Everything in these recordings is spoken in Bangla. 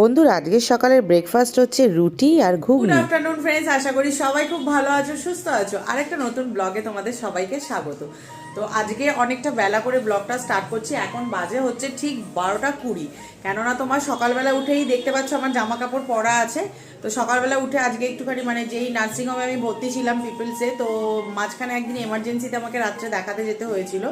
বন্ধুরা আজকের সকালের ব্রেকফাস্ট হচ্ছে রুটি আর গুড ঘুগনি। আফটারনুন ফ্রেন্ডস, আশা করি সবাই খুব ভালো আছো, সুস্থ আছো। আরেকটা নতুন ব্লগে তোমাদের সবাইকে স্বাগত। তো আজকে অনেকটা বেলা করে ব্লগটা স্টার্ট করছি। এখন বাজে হচ্ছে ঠিক 12টা 20। কেননা তোমার সকালবেলা উঠেই দেখতে পাচ্ছ আমার জামা কাপড় পরা আছে। তো সকালবেলা উঠে আজকে একটুখানি মানে যেই নার্সিংহোমে আমি ভর্তি ছিলাম পিপলসে, তো মাঝখানে একদিন এমার্জেন্সিতে আমাকে রাত্রে দেখাতে যেতে হয়েছিল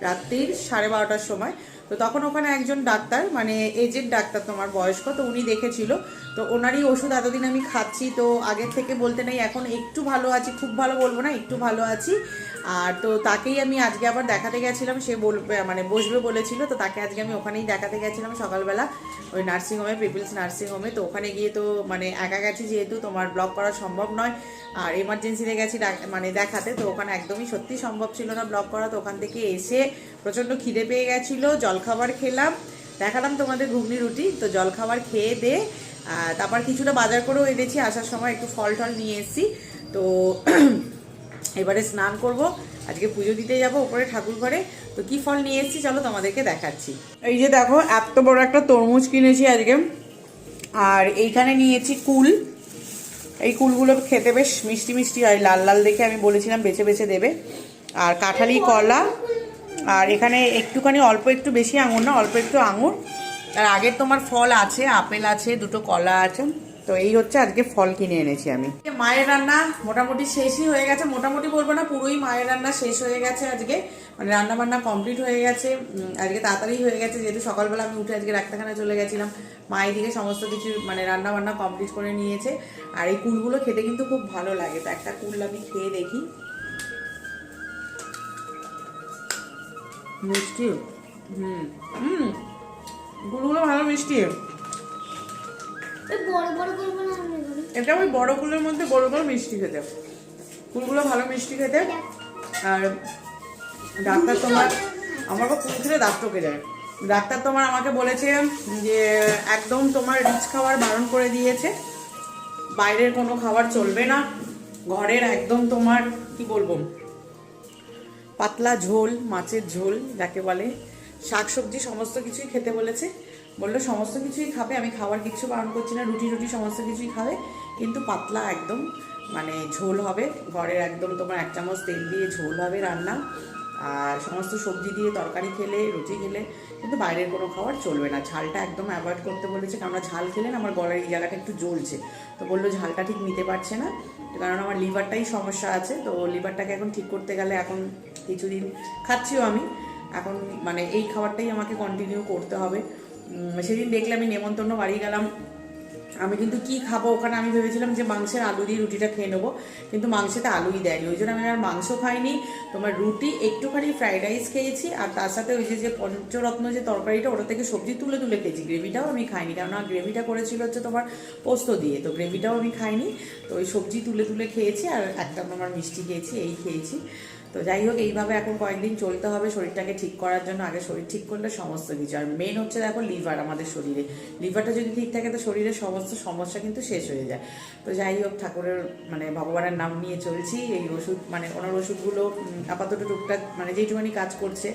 রাত্রির 12:30টার সময়। তো তখন ওখানে একজন ডাক্তার, মানে এজেড ডাক্তার, তোমার বয়স্ক, তো উনি দেখেছিল। তো ওনারই ওষুধ এতদিন আমি খাচ্ছি, তো আগের থেকে বলতে নেই, এখন একটু ভালো আছি, খুব ভালো বলবো না, একটু ভালো আছি। আর তো তাকেই আমি আজকে আবার দেখাতে গেছিলাম, সে বলবে মানে বসবে বলেছিল, তো তাকে আজকে আমি ওখানেই দেখাতে গেছিলাম সকালবেলা ওই নার্সিংহোমে, পিপলস নার্সিংহোমে। তো ওখানে গিয়ে তো মানে একা গেছি যেহেতু তোমার ব্লগ করা সম্ভব নয়, আর এমার্জেন্সিতে গেছি মানে দেখাতে, তো ওখানে একদমই সত্যি সম্ভব ছিল না ব্লগ করা। তো ওখান থেকে এসে প্রচণ্ড খিদে পেয়ে গেছিলো, জলখাবার খেলাম, দেখালাম তোমাদের ঘুগনি রুটি। তো জলখাবার খেয়ে দে তারপর কিছুটা বাজার করেও এনেছি, আসার সময় একটু ফল টল নিয়ে এসেছি। তো এবারে স্নান করব, আজকে পুজো দিতে যাব উপরে ঠাকুর ঘরে। তো কি ফল নিয়ে এসেছি চলো তোমাদেরকে দেখাচ্ছি। এই যে দেখো, এত বড় একটা তরমুজ কিনেছি আজকে। আর এইখানে নিয়েছি কুল। এই কুলগুলো খেতে বেশ মিষ্টি মিষ্টি হয়, লাল লাল দেখে আমি বলেছিলাম বেছে বেছে দেবে। আর কাঁঠালি কলা। আর এখানে একটুখানি অল্প একটু, বেশি আঙুর না, অল্প একটু আঙুর। আর আগের তোমার ফল আছে, আপেল আছে, দুটো কলা আছে। তো এই হচ্ছে আজকে ফল কিনে এনেছি আমি। মায়ের রান্না মোটামুটি শেষই হয়ে গেছে, মোটামুটি বলবো না, পুরোই মায়ের রান্না শেষ হয়ে গেছে আজকে। মানে রান্না বান্না কমপ্লিট হয়ে গেছে আজকে, তাড়াতাড়ি হয়ে গেছে যেহেতু সকালবেলা আমি উঠে আজকে ডাক্তারখানায় চলে গেছিলাম। মায়ের দিকে সমস্ত কিছু মানে রান্না বান্না কমপ্লিট করে নিয়েছে। আর এই কুলগুলো খেতে কিন্তু খুব ভালো লাগে। তো একটা কুল আমি খেয়ে দেখি। মিষ্টি, কুলগুলো ভালো মিষ্টি। এটা ওই বড় কুলের মধ্যে বড় বড় মিষ্টি খেতে, কুলগুলো ভালো মিষ্টি খেতে। আর ডাক্তার তোমার, আমার কুল খেলে দাঁত টকে যায়। ডাক্তার তোমার আমাকে বলেছে যে একদম তোমার রিচ খাবার বারণ করে দিয়েছে, বাইরের কোনো খাবার চলবে না, ঘরের একদম তোমার কি বলবো পাতলা ঝোল, মাছের ঝোল যাকে বলে, শাকসবজি সমস্ত কিছুই খেতে বলেছে। বললো সমস্ত কিছুই খাবে, আমি খাবার কিছু বারণ করছি না, রুটি রুটি সমস্ত কিছুই খাবে, কিন্তু পাতলা একদম মানে ঝোল হবে, ঘরের একদম তোমার 1 চামচ তেল দিয়ে ঝোল হবে রান্না। আর সমস্ত সবজি দিয়ে তরকারি খেলে, রুটি খেলে, কিন্তু বাইরের কোনো খাবার চলবে না। ঝালটা একদম অ্যাভয়েড করতে বলেছে, কারণ ঝাল খেলে না আমার গলার এই জায়গাটা একটু জ্বলছে। তো বললো ঝালটা ঠিক নিতে পারছে না, কারণ আমার লিভারটাই সমস্যা আছে। তো লিভারটাকে এখন ঠিক করতে গেলে এখন কিছুদিন খাচ্ছিও আমি, এখন মানে এই খাবারটাই আমাকে কন্টিনিউ করতে হবে। সেদিন দেখলে আমি নেমন্তন্ন বাড়ি গেলাম, আমি কিন্তু কি খাবো ওখানে, আমি ভেবেছিলাম যে মাংসের আলু দিয়ে রুটিটা খেয়ে নেবো, কিন্তু মাংসেতে আলুই দেয়নি, ওই জন্য আমি আর মাংস খাইনি। তোমার রুটি, একটুখানি ফ্রাইড রাইস খেয়েছি, আর তার সাথে ওই যে পঞ্চরত্ন যে তরকারিটা, ওটা থেকে সবজি তুলে তুলে খেয়েছি। গ্রেভিটাও আমি খাইনি, কেননা গ্রেভিটা করেছিল হচ্ছে তোমার পোস্ত দিয়ে, তো গ্রেভিটাও আমি খাইনি। তো ওই সবজি তুলে তুলে খেয়েছি, আর একটা তোমার মিষ্টি খেয়েছি, এই খেয়েছি। তো যাই হোক, এইভাবে এখন কয়েকদিন চলতে হবে শরীরটাকে ঠিক করার জন্য। আগে শরীর ঠিক করলে সমস্ত কিছু। আর মেন হচ্ছে দেখো লিভার, আমাদের শরীরে লিভারটা যদি ঠিক থাকে তো শরীরের সমস্ত সমস্যা কিন্তু শেষ হয়ে যায়। তো যাই হোক, ঠাকুরের মানে ভগবানের নাম নিয়ে চলছি। এই ওষুধ মানে ওনার ওষুধগুলো আপাতত টুকটাক মানে যেইটুখানি কাজ করছে,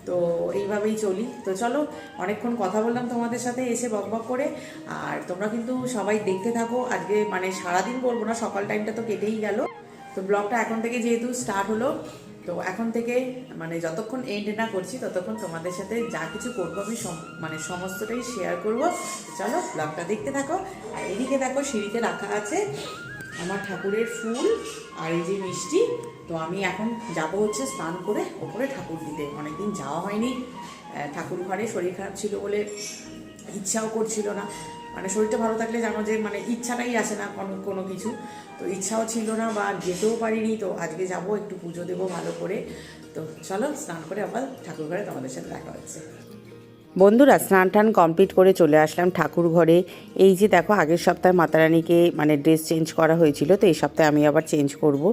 তো এইভাবেই চলি। তো চলো, অনেকক্ষণ কথা বললাম তোমাদের সাথে এসে বক বক করে। আর তোমরা কিন্তু সবাই দেখতে থাকো। আজকে মানে সারাদিন বলবো না, সকাল টাইমটা তো কেটেই গেল। তো ব্লগটা এখন থেকে যেহেতু স্টার্ট হলো, তো এখন থেকে মানে যতক্ষণ এন্ড না করছি ততক্ষণ তোমাদের সাথে যা কিছু করবো আমি মানে সমস্তটাই শেয়ার করব। চলো ব্লগটা দেখতে থাকো। আর এদিকে দেখো, সিঁড়িতে রাখা আছে আমার ঠাকুরের ফুল আর এই যে মিষ্টি। তো আমি এখন যাব হচ্ছে স্নান করে ওপরে ঠাকুর দিতে, অনেকদিন যাওয়া হয়নি ঠাকুর ঘরে। শরীর খারাপ ছিল বলে ইচ্ছাও করছিল না, মানে শরীরটা ভালো থাকলে জানো যে মানে ইচ্ছাটাই আসে না কোনো কিছু। তো ইচ্ছাও ছিল না বা যেতেও পারিনি। তো আজকে যাব, একটু পুজো দেবো ভালো করে। তো চলো স্নান করে আবার ঠাকুর ঘরে তোমাদের সাথে দেখা হচ্ছে। বন্ধুরা স্নান টান কমপ্লিট করে চলে আসলাম ঠাকুর ঘরে। এই যে দেখো, আগের সপ্তাহে মাতারানীকে মানে ড্রেস চেঞ্জ করা হয়েছিল, তো এই সপ্তাহে আমি আবার চেঞ্জ করব।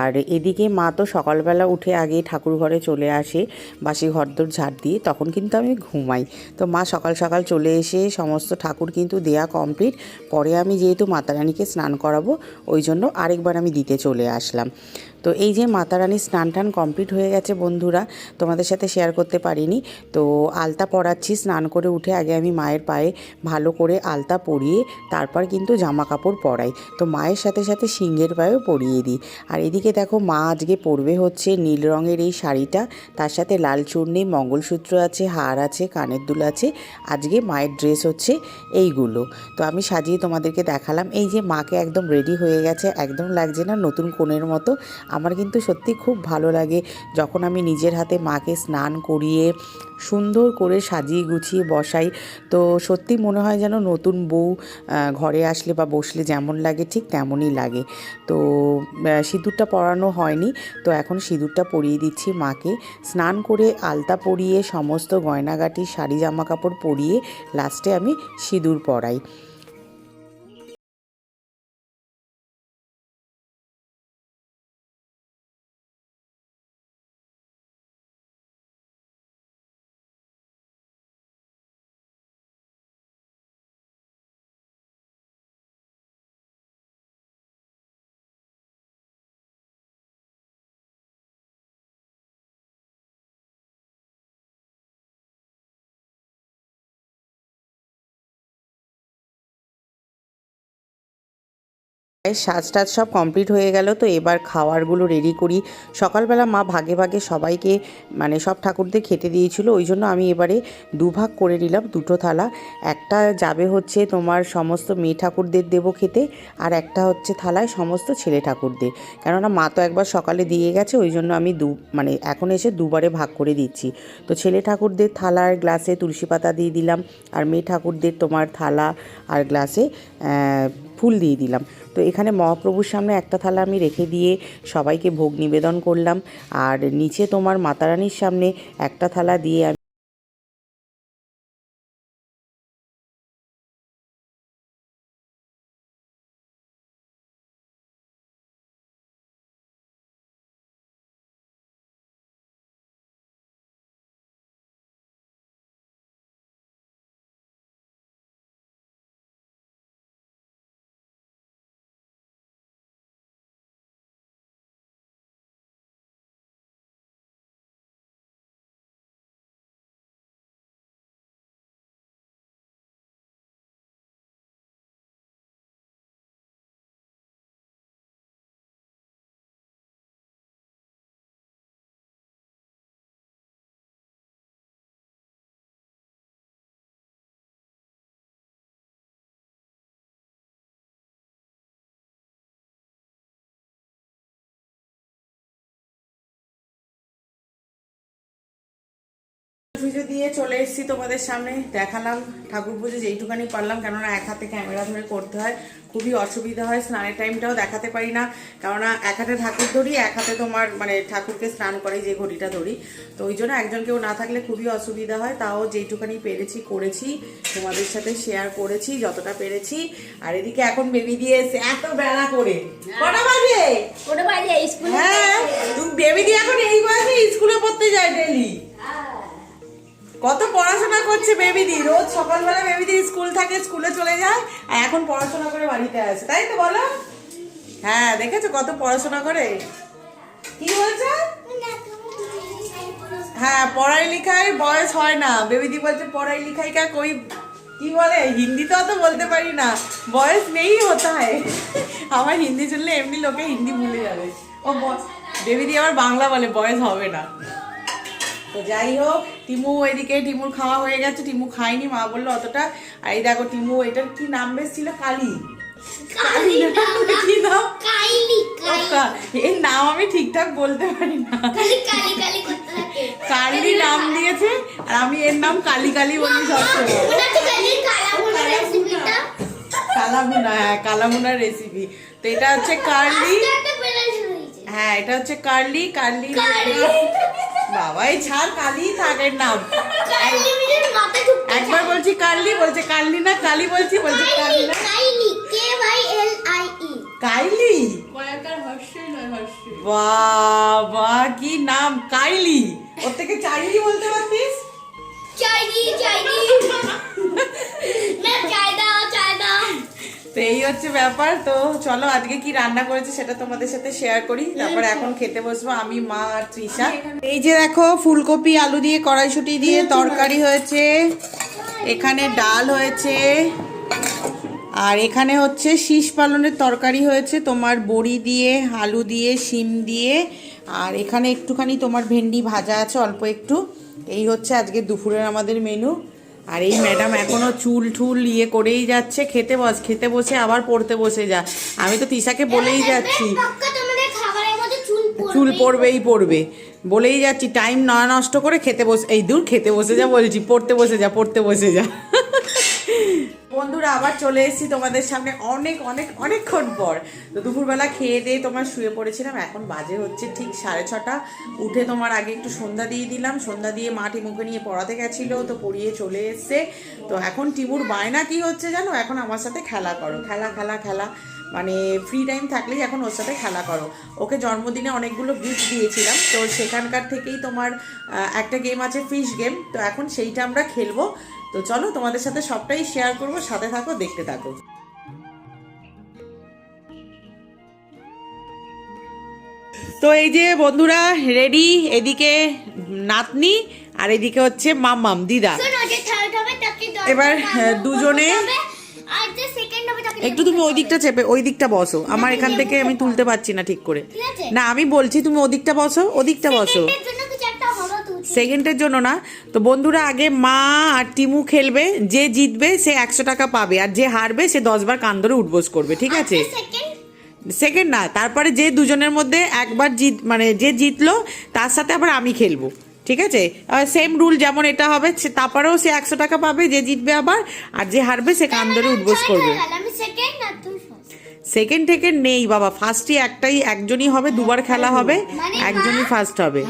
আর এদিকে মা তো সকালবেলা উঠে আগে ঠাকুর ঘরে চলে আসে বাসি ঘরদোর ঝাড় দিয়ে, তখন কিন্তু আমি ঘুমাই। তো মা সকাল সকাল চলে এসে সমস্ত ঠাকুর কিন্তু দেয়া কমপ্লিট। পরে আমি যেহেতু মাতারানীকে স্নান করাবো, ওই জন্য আরেকবার আমি দিতে চলে আসলাম। তো এই যে মাতা রানীর স্নান টান কমপ্লিট হয়ে গেছে বন্ধুরা, তোমাদের সাথে শেয়ার করতে পারিনি। তো আলতা পরাচ্ছি, স্নান করে উঠে আগে আমি মায়ের পায়ে ভালো করে আলতা পরিয়ে তারপর কিন্তু জামা কাপড় পরাই। তো মায়ের সাথে সাথে সিংহের পায়েও পরিয়ে দিই। আর এদিকে দেখো মা আজকে পরবে হচ্ছে নীল রঙের এই শাড়িটা, তার সাথে লাল চূর্ণি, মঙ্গলসূত্র আছে, হার আছে, কানের দুল আছে। আজকে মায়ের ড্রেস হচ্ছে এইগুলো। তো আমি সাজিয়ে তোমাদেরকে দেখালাম। এই যে মাকে একদম রেডি হয়ে গেছে, একদম লাগছে না নতুন কনের মতো। আমার কিন্তু সত্যি খুব ভালো লাগে যখন আমি নিজের হাতে মাকে স্নান করিয়ে সুন্দর করে সাজিয়ে গুছিয়ে বসাই। তো সত্যি মনে হয় যেন নতুন বউ ঘরে আসলে বা বসলে যেমন লাগে ঠিক তেমনই লাগে। তো সিঁদুরটা পরানো হয়নি, তো এখন সিঁদুরটা পরিয়ে দিচ্ছি মাকে। স্নান করে আলতা পরিয়ে সমস্ত গয়নাগাটি, শাড়ি, জামা কাপড় পরিয়ে লাস্টে আমি সিঁদুর পরাই। সাজ টাজ সব কমপ্লিট হয়ে গেল। তো এবার খাওয়ারগুলো রেডি করি। সকালবেলা মা ভাগে ভাগে সবাইকে মানে সব ঠাকুরদের খেতে দিয়েছিল, ওই জন্য আমি এবারে দুভাগ করে নিলাম, দুটো থালা। একটা যাবে হচ্ছে তোমার সমস্ত মেয়ে ঠাকুরদের দেবো খেতে, আর একটা হচ্ছে থালায় সমস্ত ছেলে ঠাকুরদের। কেননা মা তো একবার সকালে দিয়ে গেছে, ওই জন্য আমি মানে এখন এসে দুবারে ভাগ করে দিচ্ছি। তো ছেলে ঠাকুরদের থালার গ্লাসে তুলসী পাতা দিয়ে দিলাম, আর মেয়ে ঠাকুরদের তোমার থালা আর গ্লাসে ফুল দিয়ে দিলাম। তো এখানে মহাপ্রভুর সামনে একটা থালা আমি রেখে দিয়ে সবাইকে ভোগ নিবেদন করলাম, আর নিচে তোমার মাতারানীর সামনে একটা থালা দিয়ে পুজো দিয়ে চলে এসেছি তোমাদের সামনে, দেখালাম ঠাকুর পুজো যেইটুখানি পারলাম, কেননা এক হাতে ক্যামেরা ধরে করতে হয়, খুবই অসুবিধা হয়। স্নানের টাইমটাও দেখাতে পারি না, কেননা এক হাতে ঠাকুর ধরি, এক হাতে তোমার মানে ঠাকুরকে স্নান করাই যে ঘড়িটা ধরি। তো ওই জন্য একজন কেউ না থাকলে খুবই অসুবিধা হয়। তাও যেইটুখানি পেরেছি করেছি, তোমাদের সাথে শেয়ার করেছি যতটা পেরেছি। আর এদিকে এখন বেবি দিয়ে এসে এত বেলা করে কটা বাজে? হ্যাঁ, তুমি বেবি দিয়ে এখন এই বয়সে স্কুলে পড়তে যায় ডেলি। কত পড়াশোনা করছে বেবিদি, রোজ সকালবেলা বেবিদি স্কুল থাকে, স্কুলে চলে যায়, আর এখন পড়াশোনা করে বাড়িতে আসে, তাই তো বলো? হ্যাঁ, দেখেছো কত পড়াশোনা করে। কি বলছো? হ্যাঁ, পড়াই লিখাই বয়স হয় না। বেবিদি বলছে পড়াই লিখাই কা কই, কি বলে হিন্দি তো অত বলতে পারি না, বয়স নেই হতা হয়। আমার হিন্দি শুনলে এমনি লোকে হিন্দি ভুলে যাবে। ও বেবিদি আবার বাংলা বলে, বয়স হবে না। তো যাই হোক, টিমু এদিকে, টিমুর খাওয়া হয়ে গেছে, টিমু খায়নি, মা বললো অতটা। আর এই দেখো টিমু, এটার কি নাম বেশ ছিল, কালি, কি নাম, এর নাম আমি ঠিকঠাক বলতে পারি না, কালি নাম দিয়েছে, আর আমি এর নাম কালি কালি বলি সবসময়। কালামুনা, হ্যাঁ কালামুনার রেসিপি। তো এটা হচ্ছে কার্লি, হ্যাঁ এটা হচ্ছে কার্লি, কার্লি বাবা এই ছাড়, কালি থাকের নাম। একবার বলছি কার্লি, বলছে কার্লি না কালি, বলছি বলছে কালি না কাইলি। বাবা কি নাম, কাইলি, ওর থেকে চাইলি বলতে পারতিস। তো এই হচ্ছে ব্যাপার। তো চলো আজকে কি রান্না করেছে সেটা তোমাদের সাথে শেয়ার করি, তারপরে এখন খেতে বসবো আমি, মা আর তৃষা। এই যে দেখো ফুলকপি আলু দিয়ে কড়াইশুঁটি দিয়ে তরকারি হয়েছে, এখানে ডাল হয়েছে, আর এখানে হচ্ছে শীষ পালনের তরকারি হয়েছে তোমার বড়ি দিয়ে, আলু দিয়ে, শিম দিয়ে, আর এখানে একটুখানি তোমার ভেন্ডি ভাজা আছে অল্প একটু। এই হচ্ছে আজকে দুপুরের আমাদের মেনু। আর এই ম্যাডাম এখনো চুল ঠুল ইয়ে করেই যাচ্ছে, খেতে বসে আবার পড়তে বসে যা। আমি তো তৃষাকে বলেই যাচ্ছি চুল পড়বে বলেই যাচ্ছি, টাইম না নষ্ট করে খেতে বসে যা বলছি, পড়তে বসে যা। বন্ধুরা আবার চলে এসেছি তোমাদের সামনে অনেকক্ষণ পর। তো দুপুরবেলা খেয়ে দিয়ে তোমার শুয়ে পড়েছিলাম, এখন বাজে হচ্ছে ঠিক 6:30। উঠে তোমার আগে একটু সন্ধ্যা দিয়ে দিলাম, সন্ধ্যা দিয়ে মা টিমুকে নিয়ে পড়াতে গেছিল, তো পড়িয়ে চলে এসছে। তো এখন টিমুর বায়না কি হচ্ছে জানো, এখন আমার সাথে খেলা করো, খেলা মানে ফ্রি টাইম থাকলেই এখন ওর সাথে খেলা করো। ওকে জন্মদিনে অনেকগুলো গিফট দিয়েছিলাম, তো সেখানকার থেকেই তোমার একটা গেম আছে ফিশ গেম, তো এখন সেইটা আমরা খেলবো। তো চলো তোমাদের সাথে সবটাই শেয়ার করবো, সাথে থাকো, দেখতে থাকো। তো এই যে বন্ধুরা রেডি, এদিকে নাতনি আর এদিকে হচ্ছে মাম্মাম দিদা। এবার দুজনে একটু তুমি ওই দিকটা চেপে ওই দিকটা বসো, আমার এখান থেকে আমি তুলতে পারছি না ঠিক করে। না আমি বলছি তুমি ওদিকটা বসো, ওদিকটা বসো, সেকেন্ডের জন্য না। তো বন্ধুরা আগে মা আর টিমু খেলবে, যে জিতবে সে 100 টাকা পাবে, আর যে হারবে সে 10 বার কান ধরে উঠবোস করবে, ঠিক আছে? সেকেন্ড না, তারপরে যে দুজনের মধ্যে একবার মানে যে জিতলো তার সাথে আবার আমি খেলবো, ঠিক আছে? সেম রুল যেমন এটা হবে, তারপরেও সে 100 টাকা পাবে যে জিতবে আবার, আর যে হারবে সে কান ধরে উঠবোস করবে। সেকেন্ড থেকে নেই বাবা, ফার্স্টই একজনই হবে, দুবার খেলা হবে, একজনই ফার্স্ট হবে।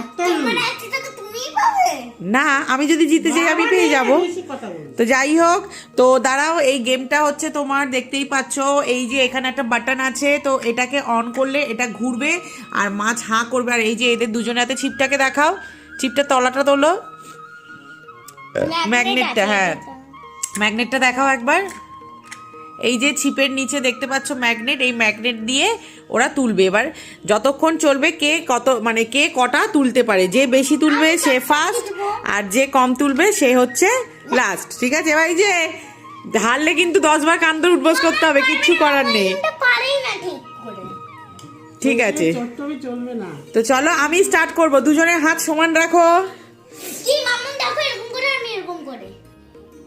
না আমি যদি জিতে যাই আমি পেয়ে যাব। তো যাই হোক, তো দাঁড়াও, এই গেমটা হচ্ছে তোমার দেখতেই পাচ্ছ, এই যে এখানে একটা বাটন আছে, তো এটাকে অন করলে এটা ঘুরবে আর মাছ হাঁ করবে। আর এই যে এদের দুজনে হাতে ছিপটাকে দেখাও, ছিপটার তলাটা তোলো, ম্যাগনেটটা, হ্যাঁ ম্যাগনেটটা দেখাও একবার। এই যে ছিপের নিচে দেখতে পাচ্ছ ম্যাগনেট, এই ম্যাগনেট দিয়ে ওরা তুলবে। এবার যতক্ষণ চলবে কে কটা তুলতে পারে, যে বেশি তুলবে সে ফার্স্ট, আর যে কম তুলবে সে হচ্ছে লাস্ট, ঠিক আছে? এবার এই যে হারলে কিন্তু 10 বার কান ধরে উঠবোস করতে হবে, কিচ্ছু করার নেই, ঠিক আছে? তো চলো আমি স্টার্ট করব, দুজনের হাত সমান রাখো।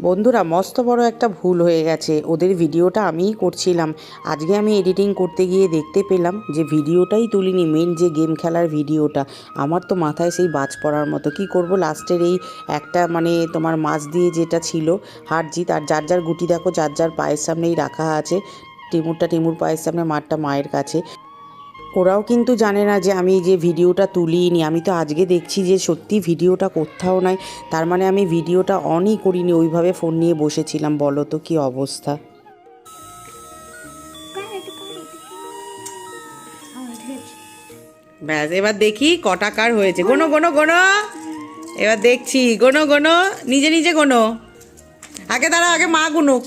বন্ধুরা মস্ত বড় একটা ভুল হয়ে গেছে, ওদের ভিডিওটা আমিই করছিলাম। আজকে আমি এডিটিং করতে গিয়ে দেখতে পেলাম যে ভিডিওটাই তুলিনি, মেন যে গেম খেলার ভিডিওটা। আমার তো মাথায় সেই বাজ পড়ার মতো, কি করব, লাস্টের এই একটা মানে তোমার মাছ দিয়ে যেটা ছিল হার জিত, আর যার গুটি দেখো যার পায়ের সামনেই রাখা আছে, টিমুর পায়ের সামনে, মারটা মায়ের কাছে। ওরাও কিন্তু জানে না যে আমি যে ভিডিওটা তুলিনি, আমি তো আজকে দেখছি যে সত্যি ভিডিওটা কোথাও নাই, তার মানে আমি ভিডিওটা অনই করিনি, ওইভাবে ফোন নিয়ে বসেছিলাম। বলো তো কি অবস্থা। ব্যাস এবার দেখি কটা কার হয়েছে, গোনো এবার দেখছি, গোনো নিজে গোনো, আগে দাঁড়া, আগে মা গুনুক।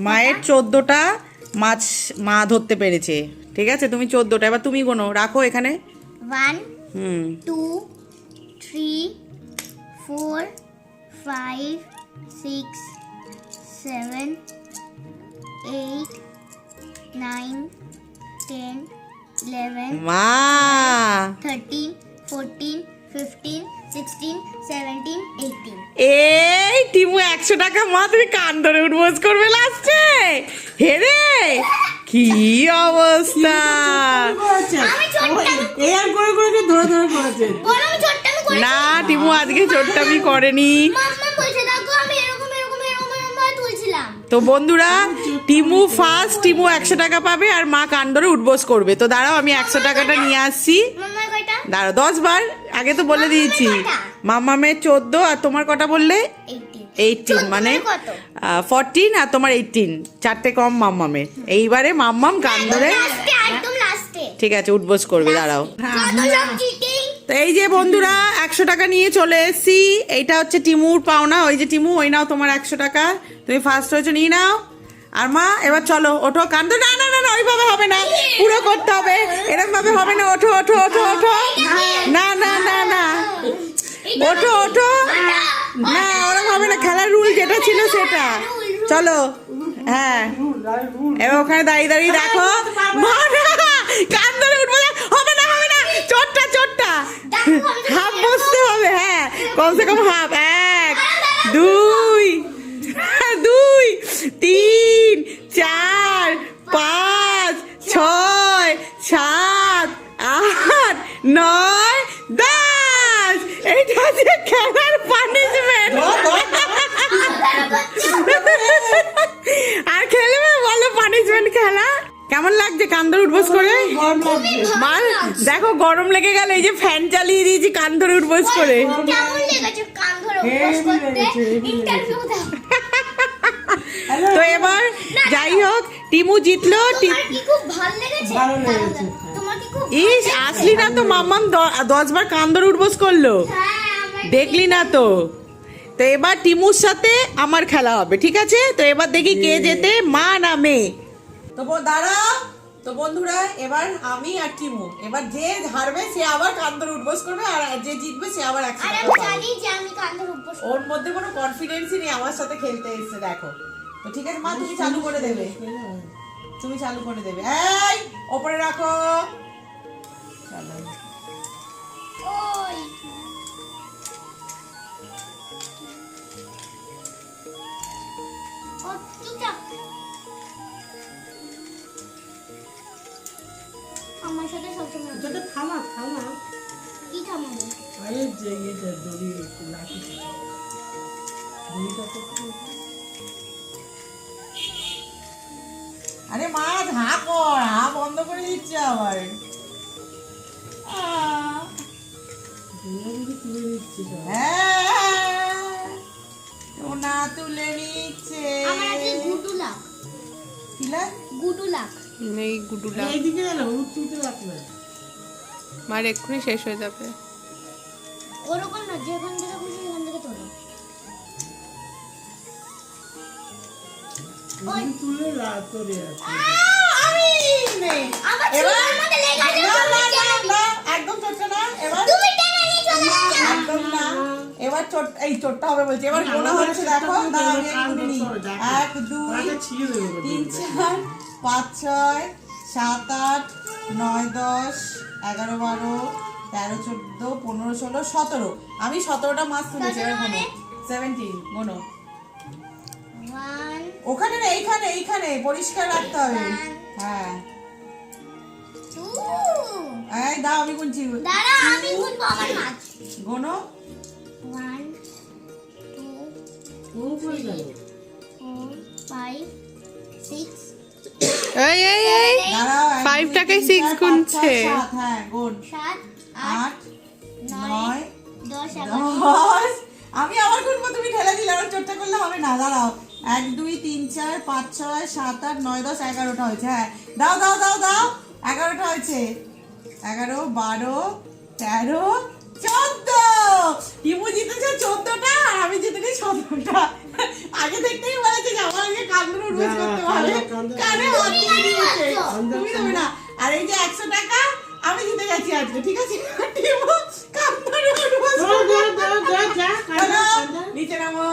মায়ের 14টা মাছ মা ধরতে পেরেছে, ঠিক আছে? তুমি 14টা, এবার তুমি গোনো, রাখো এখানে। 1 2 3 4 5 6 7 8 9 10 11 মা 13 14 15 16 17 18। এই টিমু 100 টাকা মা, তুমি কান ধরে উঠবোস করবে লাস্টে, হেরে কি অবস্থা। না টিমু আজকে চোট্টামি করেনি। তো বন্ধুরা টিমু ফার্স্ট, টিমু 100 টাকা পাবে আর মা কান ধরে উঠবোস করবে। তো দাঁড়াও আমি 100 টাকাটা নিয়ে আসছি, দাঁড়াও 10 বার, আগে তো বলে দিয়েছি। মাম্মামের 14, আর তোমার কটা বললে? 18, মানে 14, আর তোমার 18, 4টে কম মাম্মামের। এইবারে মাম্মাম কান ধরে, ঠিক আছে উঠবোস করবে, দাঁড়াও। তো এই যে বন্ধুরা 100 টাকা নিয়ে চলে এসেছি। এইটা হচ্ছে টিমুর পাওনা। ওই যে টিমু, ওই নাও তোমার 100 টাকা, তুমি ফার্স্ট হয়েছো, নিয়ে নাও। আর মা এবার চলো, ওঠো, কান্দো না, না না না, ওইভাবে হবে না, পুরো করতে হবে, এরকম ভাবে হবে না, ওঠো ওঠো ওঠো ওঠো, না না না না, ওঠো ওঠো, না ওরকম হবে না, খেলার রুল যেটা ছিল সেটা। চলো, হ্যাঁ, এবার ওখানে দাঁড়িয়ে দাঁড়িয়ে দেখো, মা না, কান ধরে উঠবো না, হবে না হবে না, চোটটা চোটটা, হাফ বসতে হবে, হ্যাঁ কমসে কম হাফ, 1 2 2 3 4 5 6 7 8 9 10, এইটা হচ্ছে খেলার পানিশমেন্ট। আর খেলবে বলো পানিশমেন্ট খেলা? কেমন লাগছে কান ধরে উঠবোস করে? মার দেখো গরম লেগে গেল, এই যে ফ্যান চালিয়ে দিয়েছি কান ধরে উঠবোস করে। কেমন লেগেছে কান ধরে উপোস করতে? ইন্টারভিউ দাও। তো এবার যাই হোক, টিমু জিতলো। তোমার কি খুব ভালো লেগেছে? ভালো লেগেছে। তোমার কি খুব ইস, আসলি না তো, মাম্মাম 10 বার কান ধরে উঠবোস করলো, দেখলি না তো। তো এবার টিমুর সাথে আমার খেলা হবে, ঠিক আছে? তো এবার দেখি কে জেতে, মা না মেয়ে। তো দাঁড়াও, তো বন্ধুরা এবার আমি আর টিমু, এবার যে হারবে সে আবার কান ধরে উঠবোস করবে, আর যে জিতবে সে আবার 100 আর টাকা আমি পাবে। জানি যে আমি কান ধরে উপোস করব। ওর মধ্যে কোনো কনফিডেন্সই নেই আমার সাথে খেলতে এসেছে, দেখো। তো ঠিক আছে মা, তুমি চালু করে দেবে, তুমি চালু করে দেবে, এই ওপরে রাখো, চলো। ওই ও চুপচাপ। আমার সাথে সবসময় যেটা থামা থামা কি থামাবো? আরে যে এটা দড়ি লাঠি দড়িটা তো আরে মা হা কর, হা বন্ধ করে দিচ্ছে আবার। দড়ি তুলে দিচ্ছে তো। হ্যাঁ, ও না তুলে নিচ্ছে। আমার আছে গুডু লাখ। কি লাগ? গুডু লাখ। নেই গুডুলা, এইদিকে না উঠতে লাগবে। মার এক্ষুনি শেষ হয়ে যাবে। ওরকম না, যেখান থেকে খুশি সেখান থেকে তোলো। ওই তুলে তোরে আছে। আমি নেই। আমার এবার চুলের মধ্যে লেগে আছে। না না না না, একদম চটটা না, এবার তুমি টেনে নিয়ে চলে যাচ্ছ। একদম না, এবার চট, এই চটটা হবে বলছে। এবার গোনা হচ্ছে, দেখো, দাঁড়াও আমি একটু গুনে নিই। 1 2 3 4 5 6 7 8 9 10 11 12 13 14 15 16 17, আমি 17টা মাছ তুলেছি। এবার গোনো, 17 গোনো। 1 ওখানে না, এইখানে এইখানে পরিষ্কার রাখতে হবে। হ্যাঁ, 2 এই দাও আমি গুনছি, দাঁড়া আমি গুনবো আমার মাছ। গোনো। 1 2 ও কই গেল? 4 5 6 এই এই এই দাঁড়াও, 5 টাকায় 6 গুনছে। হ্যাঁ গুন। 7 8 9 10 11 10, আমি আবার গুনবো, তুমি ঠেলে দিলে, আর চোটটা করলে হবে না। দাঁড়াও, 1 2 3 4 5 6 7 8 9 10 11টা হয়েছে। হ্যাঁ দাও দাও দাও দাও, 11টা হয়েছে। 11 12 13 14, টিমু জিতেছে 14টা, আর আমি জিতেছি 17টা। আগে দেখতেই বলেছে যে আমার আগে কান্দুর উঠবোস করতে হবে, কানে হাত দিয়ে দিয়েছে, তুমি দেবে না। আর এই যে 100 টাকা আমি জিতে গেছি আজকে, ঠিক আছে? টিমু কান্দুর উঠবোস হ্যালো, নিচে নামো।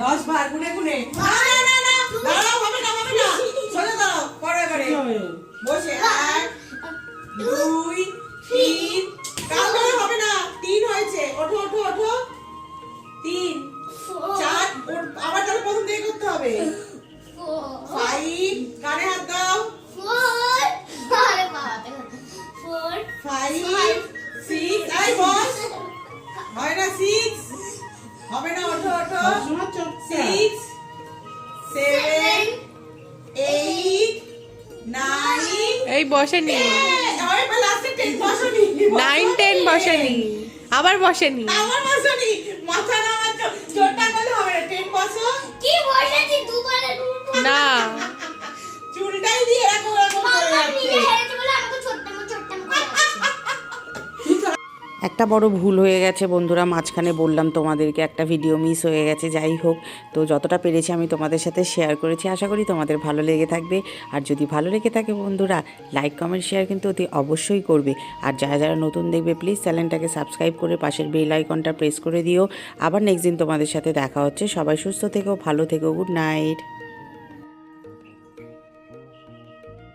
10 বার গুনে গুনে, না না না, দাঁড়াও, হবে না হবে না, চলে দাও, পরে পরে বসে। 1 2 3, কান্দুর হবে না, 3 হয়েছে, ওঠো ওঠো ওঠো, 3 4, আবার তাহলে প্রথম থেকে করতে হবে। 5, কানে হাত দাও, 4 আরে বাবা 4 5 6, এই বস, হয় না 6, হবে না, ওঠো ওঠো, 6 7 8 9, এই বসেনি, হয় বা লাস্টে 10 বসনি, 9 10 বসেনি, আবার বসেনি। আমার বসনি, মাথা না আমার চোটটা করলে হবে না, 10 বসো। কি বলেছি দুবারে না চুলটাই দিয়ে এরকম এরকম করে মামা যাচ্ছে। নিজে হেরেছে বলে আমাকে ছোট্ট করে যাচ্ছে। একটা বড় ভুল হয়ে গেছে বন্ধুরা, মাঝখানে বললাম তোমাদেরকে, একটা ভিডিও মিস হয়ে গেছে। যাই হোক, তো যতটা পেরেছি আমি তোমাদের সাথে শেয়ার করেছি, আশা করি তোমাদের ভালো লেগে থাকবে। আর যদি ভালো লেগে থাকে বন্ধুরা, লাইক কমেন্ট শেয়ার কিন্তু অতি অবশ্যই করবে। আর যারা যারা নতুন দেখবে প্লিজ চ্যানেলটাকে সাবস্ক্রাইব করে পাশের বেল আইকনটা প্রেস করে দিও। আবার নেক্সট দিন তোমাদের সাথে দেখা হচ্ছে। সবাই সুস্থ থেকো, ভালো থেকো, গুড নাইট।